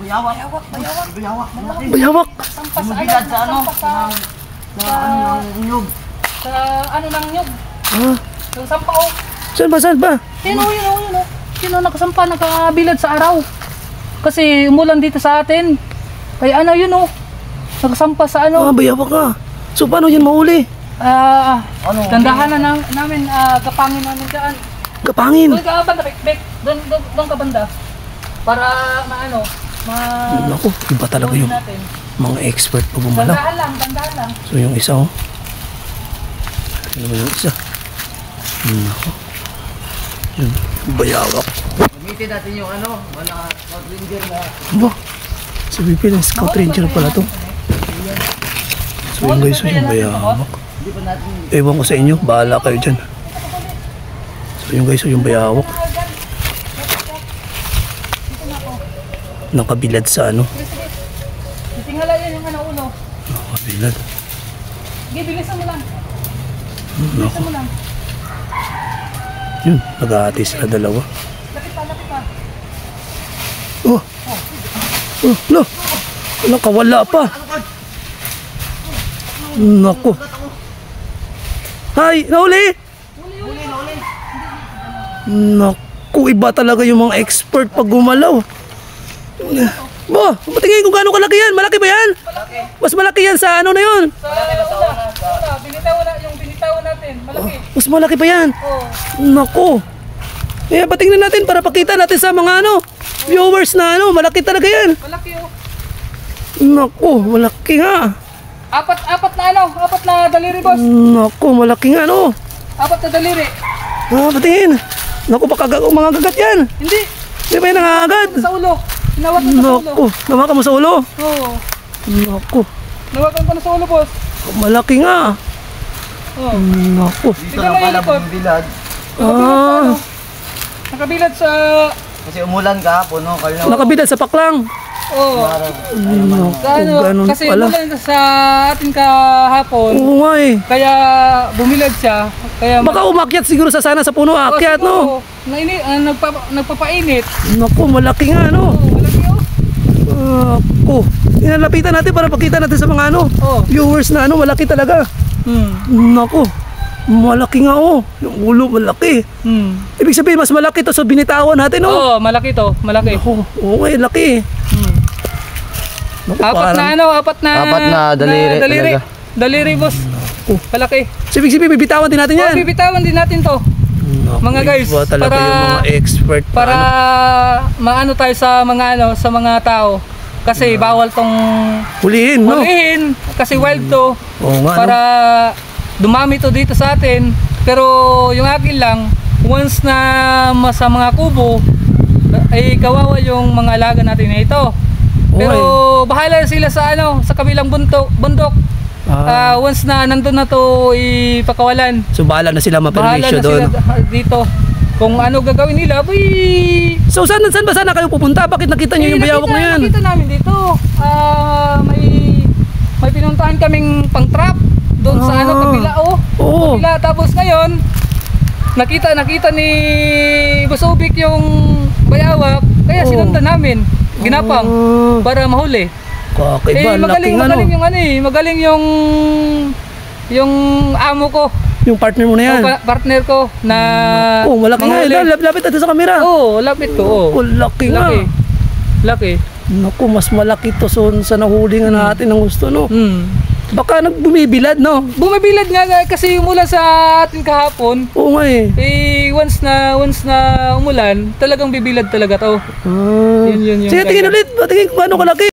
Bayawak. Bayawak. Bumibilad sa ano? Sa ano ng nyug. Sa ano ng nyug. Ah, Yung sampa oh. saan ba? Yun oh. Sino nakasampa, nakabilad sa araw. Kasi umulan dito sa atin. Kaya ano yun oh. Nakasampa sa ano. Ah, bayawak nga. So, paano yan mahuli? Dandahan na namin, kapangin namin dyan. Kapangin. Doon ka banda, Bek. Doon ka banda. Para maano, Naku, iba talaga yung natin. mga expert pa gumalaw. Dandahan lang. So, yung isa oh. Ano ba yung isa? Naku. Yun, bayawak. Gamitin natin yung ano, mga Scout Ranger na. Ba? Si Pipi ng Scout Ranger pala to. So yun guys, yung bayawak. Hindi pa natin. Ewan ko sa inyo, bahala kayo dyan. So yun guys, yung bayawak. Nakabilad sa ano. Tingala yan yung ano ulo. Nakabilad. Sige, bilisan mo lang. Naku. Bilisan mo lang. Yun, nag-aati sila dalawa. Lapit pa. Oh! Oh, no! Nakawala pa! Naku! Hay! Nahuli! Naku, iba talaga yung mga expert pag gumalaw. Bo, patingin kung gaano kalaki yan. Malaki ba yan? Mas malaki yan sa ano na yun. Yung binitawan natin, malaki. Mas malaki pa yan. Oh. Naku. Eh, patingnan natin para pakita natin sa mga ano, viewers na ano, malaki talaga yan. Malaki oh. Naku, malaki nga. Apat na daliri boss. Naku, malaki nga no. 4 na daliri. Ah, patingin. Naku, baka mga gagat yan. Hindi. Di ba yan nangaagad? Sa ulo. Hinawakan ko sa ulo. Naku, nawakan mo sa ulo. Oo. Naku, Hinawakan ko na sa ulo boss. malaki nga. Oh. Naku. Dito lang pala bumibilad. Ah, Nakabilad sa... Kasi umulan kahapon, no? Kaya nakabilad sa paklang. Oo. Naku, ganun Kasi pala. umulan sa atin kahapon. Oo nga eh. Kaya bumilad siya. Kaya Baka umakyat siguro sa sana sa puno, akyat no. Nagpapainit. Naku, malaki nga no. Oo, malaki oh. Naku, inalapitan natin para pakita natin sa mga ano, Oh. viewers na ano, malaki talaga. Naku, malaki nga oh. Yung ulo malaki. Ibig sabihin mas malaki to sa binitawan natin oh. Oo, malaki to, malaki. Naku, oo nga, laki. Naku, Apat na daliri talaga. Daliri boss. Malaki. So, ibig sabihin, bibitawan din natin yan. Bibitawan din natin to. Naku, Mga guys, iba talaga para- yung mga expert pa, Para ano, maano tayo sa mga tao. Kasi bawal tong hulihin no. hulihin kasi wild to. Oo nga Para no. dumami to dito sa atin. Pero yung akin lang, once na sa mga kubo, ay kawawa yung mga alaga natin na ito. Pero bahala sila sa ano, sa kabilang bundok. Once na nandun na to ipakawalan. So bahala na sila Bahala maperwisyo na doon. sila dito. Kung ano gagawin nila, So saan ba sana kayo pupunta? Bakit nakita niyo yung bayawak na yan? Nakita namin dito. May pinuntahan kaming pang-trap doon sa ano kabila oh. Oo. Kabila tapos ngayon nakita ni Busubik yung bayawak kaya sinundan namin. Ginapang para mahuli. Kakaiba, laki nga no. Magaling yung amo ko. Yung partner mo na yan. Partner ko na malaki nga. Lapit natin sa camera. Lapit ko. Laki nga. Laki. Naku, mas malaki to sa nahuli nga natin ng gusto no. Baka nagbumibilad no. Bumibilad nga kasi umulan sa atin kahapon. Oo nga eh. Once na umulan, talagang bibilad talaga to. Yun. Sige, tingin ulit. Tingin kung gaano kalaki.